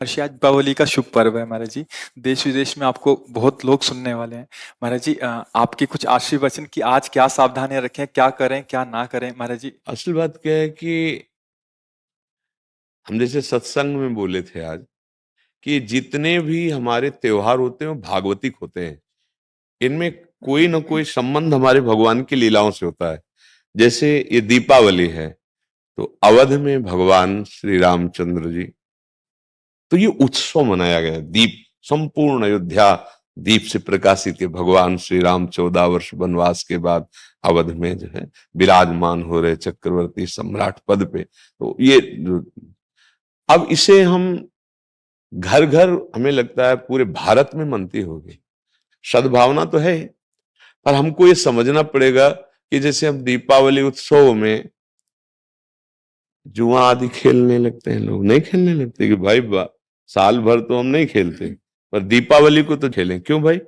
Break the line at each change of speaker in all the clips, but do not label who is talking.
हर्षि, आज दीपावली का शुभ पर्व है महाराज जी। देश विदेश में आपको बहुत लोग सुनने वाले हैं महाराज जी। आपके कुछ आशीर्वचन कि आज क्या सावधानियां रखें, क्या करें क्या ना करें महाराज जी।
असल बात क्या है कि हम जैसे सत्संग में बोले थे आज कि जितने भी हमारे त्योहार होते हैं वो भागवतिक होते हैं। इनमें कोई ना कोई संबंध हमारे भगवान की लीलाओं से होता है। जैसे ये दीपावली है तो अवध में भगवान श्री रामचंद्र जी, तो ये उत्सव मनाया गया। दीप, संपूर्ण अयोध्या दीप से प्रकाशित है। भगवान श्री राम 14 वर्ष वनवास के बाद अवध में जो है विराजमान हो रहे चक्रवर्ती सम्राट पद पे। तो ये अब इसे हम घर घर, हमें लगता है पूरे भारत में मनती होगी। सद्भावना तो है, पर हमको ये समझना पड़ेगा कि जैसे हम दीपावली उत्सव में जुआ आदि खेलने लगते हैं, लोग नहीं खेलने लगते कि भाई साल भर तो हम नहीं खेलते, पर दीपावली को तो खेलें। क्यों भाई?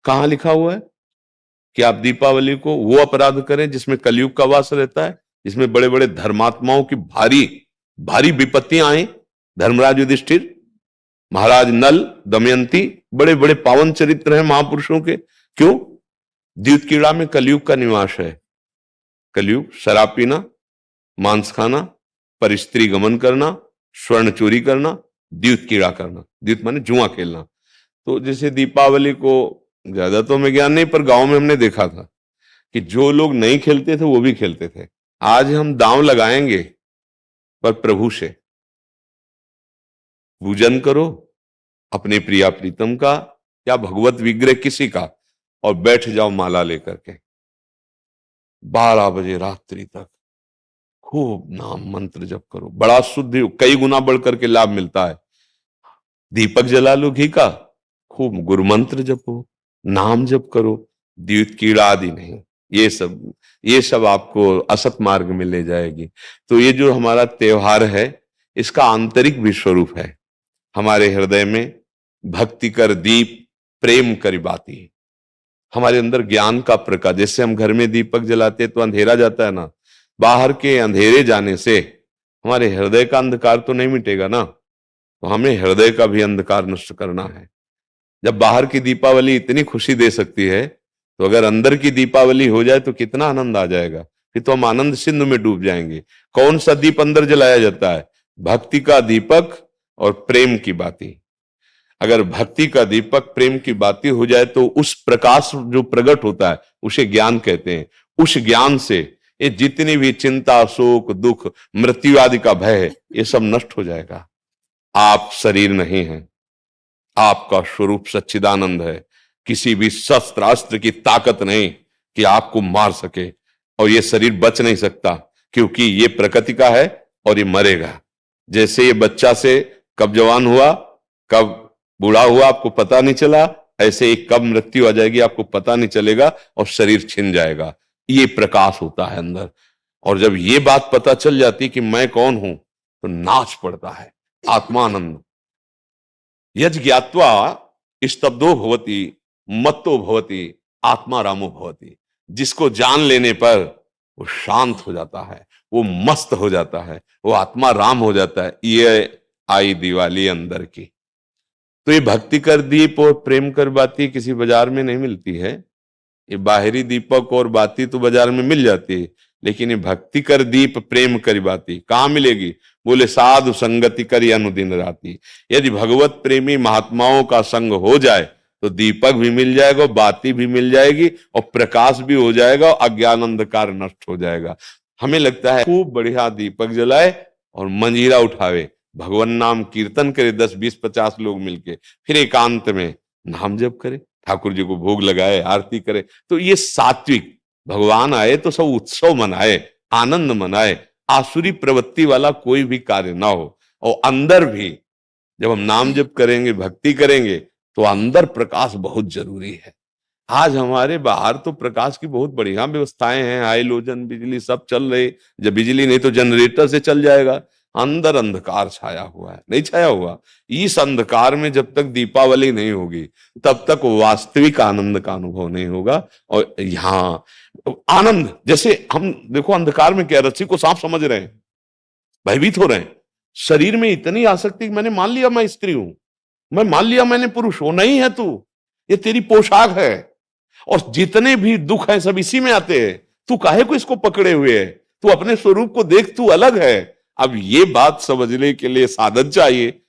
कहाँ लिखा हुआ है कि आप दीपावली को वो अपराध करें जिसमें कलयुग का वास रहता है, जिसमें बड़े बड़े धर्मात्माओं की भारी भारी विपत्तियां आए। धर्मराज युधिष्ठिर, महाराज नल, दमयंती, बड़े बड़े पावन चरित्र हैं महापुरुषों के। क्यों? द्यूत कीड़ा में कलयुग का निवास है। कलयुग शराब पीना, मांस खाना, परिस्त्री गमन करना, स्वर्ण चोरी करना, द्यूत कीड़ा करना। द्यूत माने जुआ खेलना। तो जैसे दीपावली को ज्यादा तो हमें ज्ञान नहीं, पर गांव में हमने देखा था कि जो लोग नहीं खेलते थे वो भी खेलते थे। आज हम दांव लगाएंगे, पर प्रभु से पूजन करो अपने प्रिया प्रीतम का या भगवत विग्रह किसी का, और बैठ जाओ माला लेकर के 12 बजे रात्रि तक खूब नाम मंत्र जप करो। बड़ा शुद्ध, कई गुना बढ़ करके लाभ मिलता है। दीपक जला लो घी का, खूब गुरु मंत्र जपो, नाम जप करो, द्यूत कीड़ा आदि नहीं। ये सब आपको असत मार्ग में ले जाएगी। तो ये जो हमारा त्योहार है, इसका आंतरिक भी स्वरूप है। हमारे हृदय में भक्ति कर दीप, प्रेम करी बाती। हमारे अंदर ज्ञान का प्रकाश। जैसे हम घर में दीपक जलाते तो अंधेरा जाता है ना, बाहर के अंधेरे जाने से हमारे हृदय का अंधकार तो नहीं मिटेगा ना। तो हमें हृदय का भी अंधकार नष्ट करना है। जब बाहर की दीपावली इतनी खुशी दे सकती है, तो अगर अंदर की दीपावली हो जाए तो कितना आनंद आ जाएगा। फिर तो हम आनंद सिंधु में डूब जाएंगे। कौन सा दीप अंदर जलाया जाता है? भक्ति का दीपक और प्रेम की बाती। अगर भक्ति का दीपक, प्रेम की बाती हो जाए तो उस प्रकाश जो प्रकट होता है उसे ज्ञान कहते हैं। उस ज्ञान से ये जितनी भी चिंता, शोक, दुख, मृत्यु आदि का भय है, ये सब नष्ट हो जाएगा। आप शरीर नहीं है, आपका स्वरूप सच्चिदानंद है। किसी भी शस्त्र अस्त्र की ताकत नहीं कि आपको मार सके, और ये शरीर बच नहीं सकता, क्योंकि ये प्रकृति का है और ये मरेगा। जैसे ये बच्चा से कब जवान हुआ, कब बूढ़ा हुआ, आपको पता नहीं चला, ऐसे ही कब मृत्यु आ जाएगी आपको पता नहीं चलेगा, और शरीर छिन जाएगा। ये प्रकाश होता है अंदर। और जब ये बात पता चल जाती कि मैं कौन हूं, तो नाच पड़ता है आत्मानंद। यज ज्ञात्वा स्तब्धो भवति, मत्तो भवति, आत्मा रामो भवति। जिसको जान लेने पर वो शांत हो जाता है, वो मस्त हो जाता है, वो आत्मा राम हो जाता है। ये आई दिवाली अंदर की। तो ये भक्ति कर दीप और प्रेम कर बाती किसी बाजार में नहीं मिलती है। ये बाहरी दीपक और बाती तो बाजार में मिल जाती है, लेकिन ये भक्ति कर दीप, प्रेम कर बाती कहां मिलेगी? बोले साधु संगति करी अनुदिन राती। यदि भगवत प्रेमी महात्माओं का संग हो जाए तो दीपक भी मिल जाएगा, बाती भी मिल जाएगी, और प्रकाश भी हो जाएगा, और अज्ञान अंधकार नष्ट हो जाएगा। हमें लगता है खूब बढ़िया दीपक जलाए और मंजीरा उठावे, भगवान नाम कीर्तन करे 10, 20, 50 लोग मिलके, फिर एकांत में नाम जप करे, ठाकुर जी को भोग लगाए, आरती करे। तो ये सात्विक। भगवान आए तो सब उत्सव मनाए, आनंद मनाए, आसुरी प्रवृत्ति वाला कोई भी कार्य ना हो। और अंदर भी जब हम नाम जप करेंगे, भक्ति करेंगे, तो अंदर प्रकाश बहुत जरूरी है। आज हमारे बाहर तो प्रकाश की बहुत बढ़िया व्यवस्थाएं हैं, हाइलोजन, बिजली सब चल रही। जब बिजली नहीं तो जनरेटर से चल जाएगा। अंदर अंधकार छाया हुआ है, नहीं छाया हुआ। इस अंधकार में जब तक दीपावली नहीं होगी, तब तक वास्तविक आनंद का अनुभव नहीं होगा। और यहाँ आनंद, जैसे हम देखो अंधकार में क्या, रस्सी को सांप समझ रहे हैं, भयभीत हो रहे हैं, शरीर में इतनी आसक्ति कि मैंने मान लिया मैं स्त्री हूं, मैं मान लिया मैंने पुरुष हूं। नहीं है तू, ये तेरी पोशाक है। और जितने भी दुख हैं सब इसी में आते हैं। तू काहे को इसको पकड़े हुए है? तू अपने स्वरूप को देख, तू अलग है। अब ये बात समझने के लिए साधन चाहिए।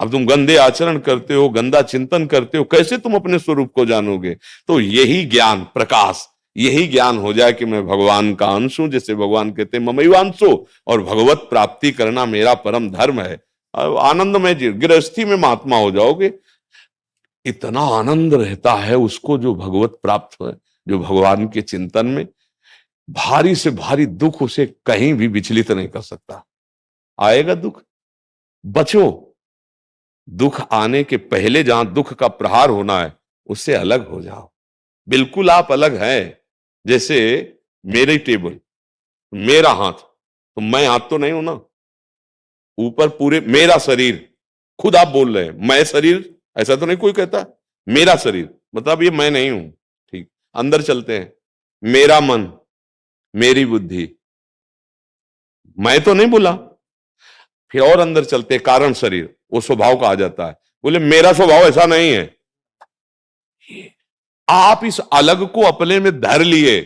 अब तुम गंदे आचरण करते हो, गंदा चिंतन करते हो, कैसे तुम अपने स्वरूप को जानोगे? तो यही ज्ञान प्रकाश, यही ज्ञान हो जाए कि मैं भगवान का अंश हूं, जैसे भगवान कहते हैं ममैवांशो, और भगवत प्राप्ति करना मेरा परम धर्म है। अब आनंद में गृहस्थी में महात्मा हो जाओगे। इतना आनंद रहता है उसको जो भगवत प्राप्त है, जो भगवान के चिंतन में। भारी से भारी दुख उसे कहीं भी विचलित नहीं कर सकता। आएगा दुख, बचो। दुख आने के पहले जहां दुख का प्रहार होना है उससे अलग हो जाओ। बिल्कुल आप अलग हैं। जैसे मेरी टेबल, मेरा हाथ, तो मैं हाथ तो नहीं हूं ना। ऊपर पूरे मेरा शरीर, खुद आप बोल रहे हैं मैं शरीर, ऐसा तो नहीं कोई कहता। मेरा शरीर मतलब ये मैं नहीं हूं। ठीक, अंदर चलते हैं। मेरा मन, मेरी बुद्धि, मैं तो नहीं बोला। फिर और अंदर चलते हैं, कारण शरीर, वो स्वभाव का आ जाता है। बोले मेरा स्वभाव ऐसा नहीं है। आप इस अलग को अपने में धर लिए,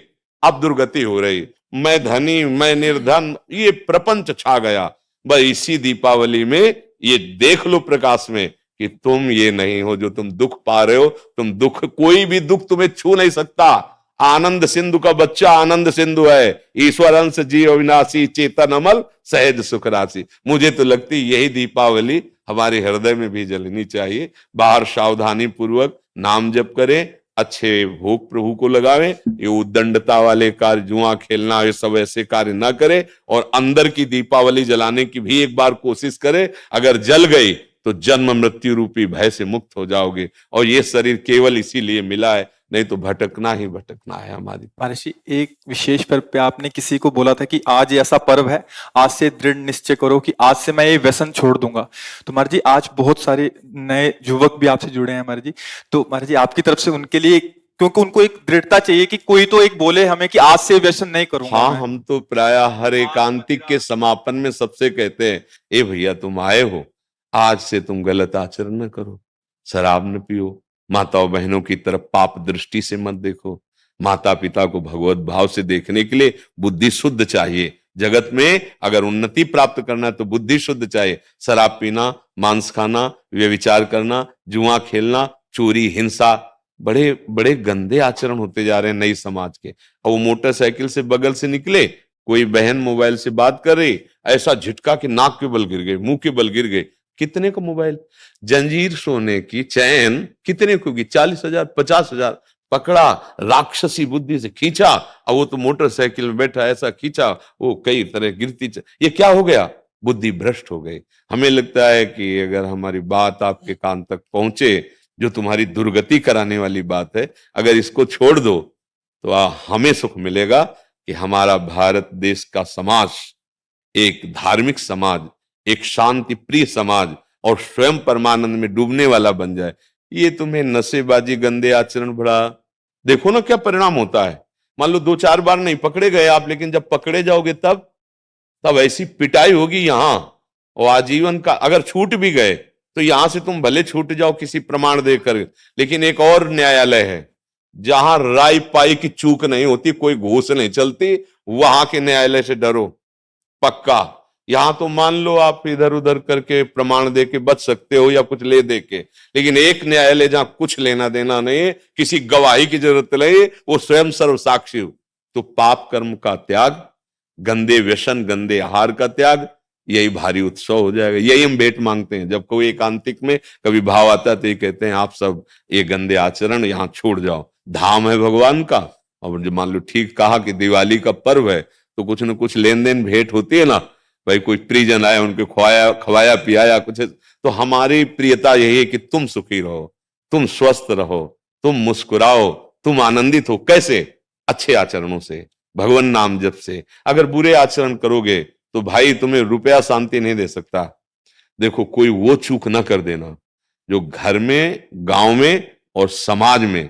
अब दुर्गति हो रही। मैं धनी, मैं निर्धन, ये प्रपंच छा गया। बस इसी दीपावली में ये देख लो प्रकाश में कि तुम ये नहीं हो जो तुम दुख पा रहे हो। तुम दुख, कोई भी दुख तुम्हें छू नहीं सकता। आनंद सिंधु का बच्चा आनंद सिंधु है। ईश्वर अंश जीव अविनाशी, चेतन अमल, सहज सुख राशि। मुझे तो लगती यही दीपावली हमारे हृदय में भी जलनी चाहिए। बाहर सावधानी पूर्वक नाम जप करें, अच्छे भोग प्रभु को लगावें। ये उद्दंडता वाले कार्य, जुआ खेलना, ये सब ऐसे कार्य ना करें। और अंदर की दीपावली जलाने की भी एक बार कोशिश करें। अगर जल गई तो जन्म मृत्यु रूपी भय से मुक्त हो जाओगे। और ये शरीर केवल इसीलिए मिला है, नहीं तो भटकना ही भटकना है हमारी।
महर्षि, एक विशेष पर्व पे आपने किसी को बोला था कि आज ये ऐसा पर्व है, आज से दृढ़ निश्चय करो कि आज से मैं ये व्यसन छोड़ दूंगा। तो महर्षि, आज बहुत सारे नए युवक भी आपसे जुड़े हैं महर्षि। तो महर्षि, आपकी तरफ से उनके लिए, क्योंकि उनको एक दृढ़ता चाहिए कि कोई तो एक बोले हमें कि आज से व्यसन नहीं करूंगा
हाँ,
मैं।
हम तो प्राय हर एकांतिक के समापन में सबसे कहते हैं, ए भैया तुम आए हो, आज से तुम गलत आचरण न करो, शराब न पियो, माताओं बहनों की तरफ पाप दृष्टि से मत देखो। माता पिता को भगवत भाव से देखने के लिए बुद्धि शुद्ध चाहिए। जगत में अगर उन्नति प्राप्त करना है तो बुद्धि शुद्ध चाहिए। शराब पीना, मांस खाना, व्यभिचार करना, जुआ खेलना, चोरी, हिंसा, बड़े बड़े गंदे आचरण होते जा रहे हैं नई समाज के। और वो मोटरसाइकिल से बगल से निकले, कोई बहन मोबाइल से बात कर रही, ऐसा झटका कि नाक के बल गिर गए, मुंह के बल गिर गए। कितने का मोबाइल? जंजीर सोने की चैन कितने को की? 40,000, 50,000। पकड़ा, राक्षसी बुद्धि से खींचा, और वो तो मोटरसाइकिल में बैठा, ऐसा खींचा वो कई तरह गिरती। ये क्या हो गया? बुद्धि भ्रष्ट हो गई। हमें लगता है कि अगर हमारी बात आपके कान तक पहुंचे, जो तुम्हारी दुर्गति कराने वाली बात है, अगर इसको छोड़ दो तो हमें सुख मिलेगा कि हमारा भारत देश का समाज एक धार्मिक समाज, एक शांति प्रिय समाज और स्वयं परमानंद में डूबने वाला बन जाए। ये तुम्हें नशेबाजी, गंदे आचरण, बड़ा देखो ना क्या परिणाम होता है। मान लो 2-4 बार नहीं पकड़े गए आप, लेकिन जब पकड़े जाओगे तब ऐसी पिटाई होगी यहां, और आजीवन का। अगर छूट भी गए तो यहां से तुम भले छूट जाओ किसी प्रमाण देकर, लेकिन एक और न्यायालय है जहां राय पाई की चूक नहीं होती, कोई घूस नहीं चलती, वहां के न्यायालय से डरो पक्का। यहां तो मान लो आप इधर उधर करके प्रमाण दे के बच सकते हो या कुछ ले दे के, लेकिन एक न्यायालय जहां कुछ लेना देना नहीं, किसी गवाही की जरूरत नहीं, वो स्वयं सर्व साक्षी हो। तो पाप कर्म का त्याग, गंदे व्यसन, गंदे आहार का त्याग, यही भारी उत्सव हो जाएगा। यही हम भेंट मांगते हैं। जब कोई एकांतिक में कभी भाव आता है तो ये कहते हैं आप सब ये गंदे आचरण यहां छोड़ जाओ, धाम है भगवान का। और जो मान लो ठीक कहा कि दिवाली का पर्व है तो कुछ न कुछ लेन देन भेंट होती है ना। भाई कोई परिजन आए, उनके खवाया पियाया कुछ, तो हमारी प्रियता यही है कि तुम सुखी रहो, तुम स्वस्थ रहो, तुम मुस्कुराओ, तुम आनंदित हो। कैसे? अच्छे आचरणों से, भगवान नाम जप से। अगर बुरे आचरण करोगे तो भाई तुम्हें रुपया शांति नहीं दे सकता। देखो, कोई वो चूक ना कर देना जो घर में, गांव में और समाज में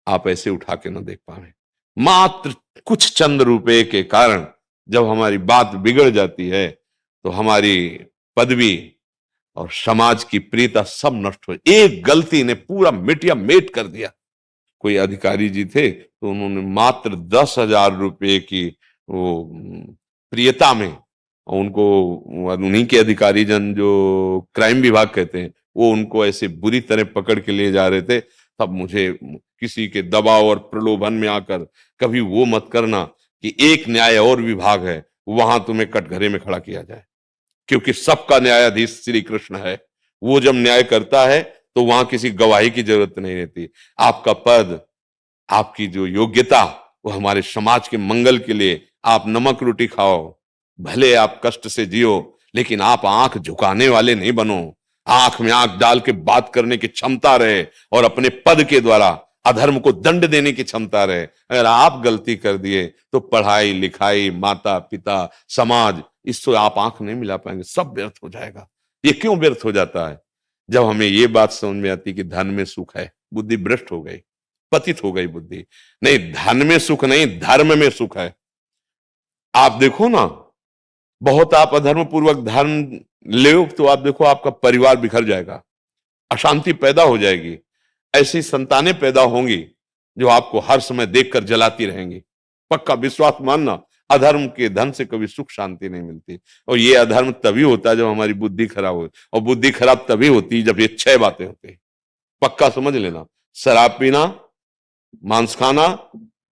आप ऐसे उठा के ना देख पाए। मात्र कुछ चंद रुपए के कारण जब हमारी बात बिगड़ जाती है तो हमारी पदवी और समाज की प्रियता सब नष्ट हो, एक गलती ने पूरा मिटिया मेट कर दिया। कोई अधिकारी जी थे तो उन्होंने मात्र 10,000 रुपए की वो प्रियता में उनको, उन्हीं के अधिकारी जन जो क्राइम विभाग कहते हैं, वो उनको ऐसे बुरी तरह पकड़ के ले जा रहे थे। तब मुझे किसी के दबाव और प्रलोभन में आकर कभी वो मत करना कि एक न्याय और विभाग है वहां तुम्हें कटघरे में खड़ा किया जाए, क्योंकि सबका न्यायाधीश श्री कृष्ण है। वो जब न्याय करता है तो वहां किसी गवाही की जरूरत नहीं रहती। आपका पद, आपकी जो योग्यता, वो हमारे समाज के मंगल के लिए, आप नमक रोटी खाओ, भले आप कष्ट से जियो, लेकिन आप आंख झुकाने वाले नहीं बनो। आंख में आंख डाल के बात करने की क्षमता रहे और अपने पद के द्वारा अधर्म को दंड देने की क्षमता रहे। अगर आप गलती कर दिए तो पढ़ाई लिखाई, माता पिता, समाज, इससे आप आंख नहीं मिला पाएंगे, सब व्यर्थ हो जाएगा। ये क्यों व्यर्थ हो जाता है? जब हमें ये बात समझ में आती कि धन में सुख है, बुद्धि भ्रष्ट हो गई, पतित हो गई बुद्धि। नहीं, धन में सुख नहीं, धर्म में सुख है। आप देखो ना, बहुत आप अधर्म पूर्वक धन ले तो आप देखो आपका परिवार बिखर जाएगा, अशांति पैदा हो जाएगी। ऐसी संतानें पैदा होंगी जो आपको हर समय देखकर जलाती रहेंगी। पक्का विश्वास मानना, अधर्म के धन से कभी सुख शांति नहीं मिलती। और ये अधर्म तभी होता है जब हमारी बुद्धि खराब हो, और बुद्धि खराब तभी होती है जब ये 6 बातें होती। पक्का समझ लेना, शराब पीना, मांस खाना,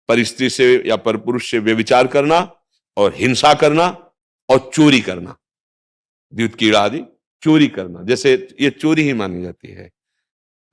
परिस्त्री से या परपुरुष से व्यभिचार करना, और हिंसा करना, और चोरी करना, द्युत कीड़ा आदि चोरी करना, जैसे ये चोरी ही मानी जाती है।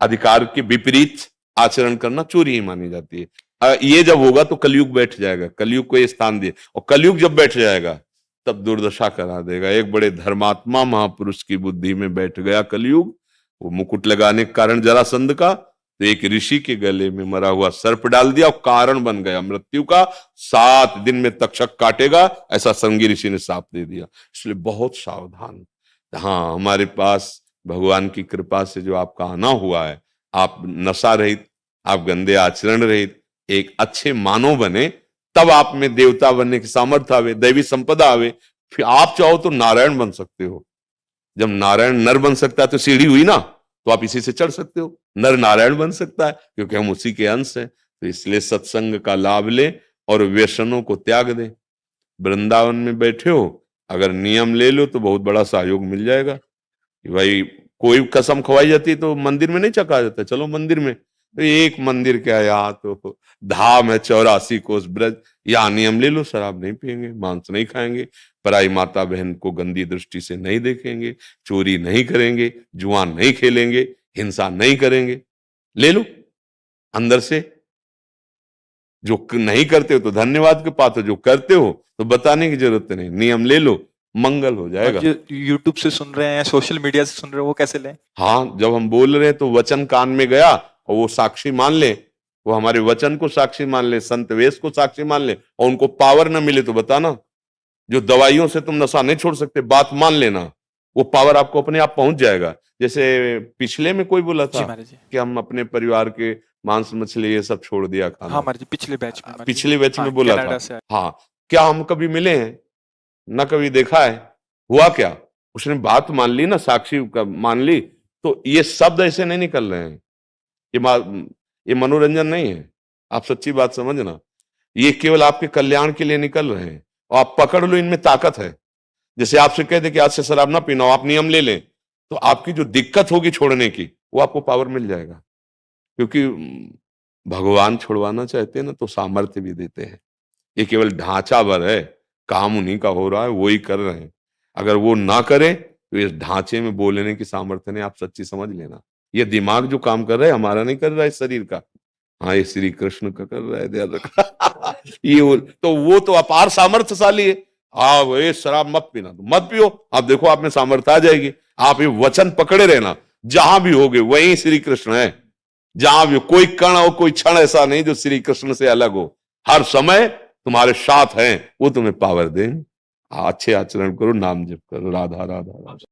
अधिकार के विपरीत आचरण करना चोरी ही मानी जाती है। ये जब होगा तो कलयुग बैठ जाएगा, कलयुग को ये स्थान दिए, और कलयुग जब बैठ जाएगा तब दुर्दशा करा देगा। एक बड़े धर्मात्मा महापुरुष की बुद्धि में बैठ गया कलयुग। वो मुकुट लगाने के कारण जरासंध का, तो एक ऋषि के गले में मरा हुआ सर्प डाल दिया और कारण बन गया मृत्यु का। 7 दिन में तक्षक काटेगा, ऐसा संगी ऋषि ने शाप दे दिया। इसलिए बहुत सावधान। हाँ, हमारे पास भगवान की कृपा से जो आपका आना हुआ है, आप नशा रहित, आप गंदे आचरण रहित एक अच्छे मानव बने, तब आप में देवता बनने की सामर्थ्य आवे, दैवी संपदा आवे। फिर आप चाहो तो नारायण बन सकते हो। जब नारायण नर बन सकता है तो सीढ़ी हुई ना, तो आप इसी से चढ़ सकते हो। नर नारायण बन सकता है क्योंकि हम उसी के अंश हैं। तो इसलिए सत्संग का लाभ ले और व्यसनों को त्याग दे। वृंदावन में बैठे हो, अगर नियम ले लो तो बहुत बड़ा सहयोग मिल जाएगा। भाई कोई कसम खवाई जाती है तो मंदिर में नहीं चखा जाता, चलो मंदिर में। तो एक मंदिर क्या, यहाँ तो धाम है 84 कोस ब्रज, यहाँ नियम ले लो, शराब नहीं पिएंगे, मांस नहीं खाएंगे, पराई माता बहन को गंदी दृष्टि से नहीं देखेंगे, चोरी नहीं करेंगे, जुआ नहीं खेलेंगे, हिंसा नहीं करेंगे। ले लो अंदर से। जो नहीं करते हो तो धन्यवाद के पात्र, जो करते हो तो बताने की जरूरत नहीं। नियम ले लो, मंगल हो जाएगा।
जो यूट्यूब से सुन रहे हैं, सोशल मीडिया से सुन रहे हैं, वो कैसे लें?
हाँ, जब हम बोल रहे हैं तो वचन कान में गया और वो साक्षी मान ले, वो हमारे वचन को साक्षी मान ले, संत वेश को साक्षी मान ले, और उनको पावर न मिले तो बताना। जो दवाइयों से तुम नशा नहीं छोड़ सकते, बात मान लेना, वो पावर आपको अपने आप पहुंच जाएगा। जैसे पिछले में कोई बोला था कि हम अपने परिवार के मांस मछली ये सब छोड़ दिया खाना।
हाँ जी, पिछले बैच में
बोला था। हाँ, क्या हम कभी मिले हैं? ना कभी देखा है। हुआ क्या? उसने बात मान ली ना, साक्षी मान ली। तो ये शब्द ऐसे नहीं निकल रहे हैं, ये मनोरंजन नहीं है। आप सच्ची बात समझना, ये केवल आपके कल्याण के लिए निकल रहे हैं। और आप पकड़ लो, इनमें ताकत है। जैसे आपसे कह दे कि आज से शराब ना पीना, आप नियम ले लें, तो आपकी जो दिक्कत होगी छोड़ने की, वो आपको पावर मिल जाएगा। क्योंकि भगवान छुड़वाना चाहते हैं ना तो सामर्थ्य भी देते हैं। ये केवल ढांचा भर है, काम उन्हीं का हो रहा है, वो ही कर रहे हैं। अगर वो ना करे तो इस ढांचे में बोलने की सामर्थ्य नहीं, आप सच्ची समझ लेना। ये दिमाग जो काम कर रहा है हमारा नहीं कर रहा है, शरीर का। हाँ, ये श्री कृष्ण का कर रहा है, ध्यान रखना। ये तो वो तो अपार सामर्थ्यशाली है। हाँ, ये शराब मत पीना, तो मत पियो। आप देखो आप में सामर्थ्य आ जाएगी। आप ये वचन पकड़े रहना, जहां भी होगे वहीं श्री कृष्ण है। जहां भी कोई कण और कोई क्षण ऐसा नहीं जो श्री कृष्ण से अलग हो। हर समय तुम्हारे साथ हैं, वो तुम्हें पावर देंगे। अच्छे आचरण करो, नाम जप करो। राधा राधा राधा।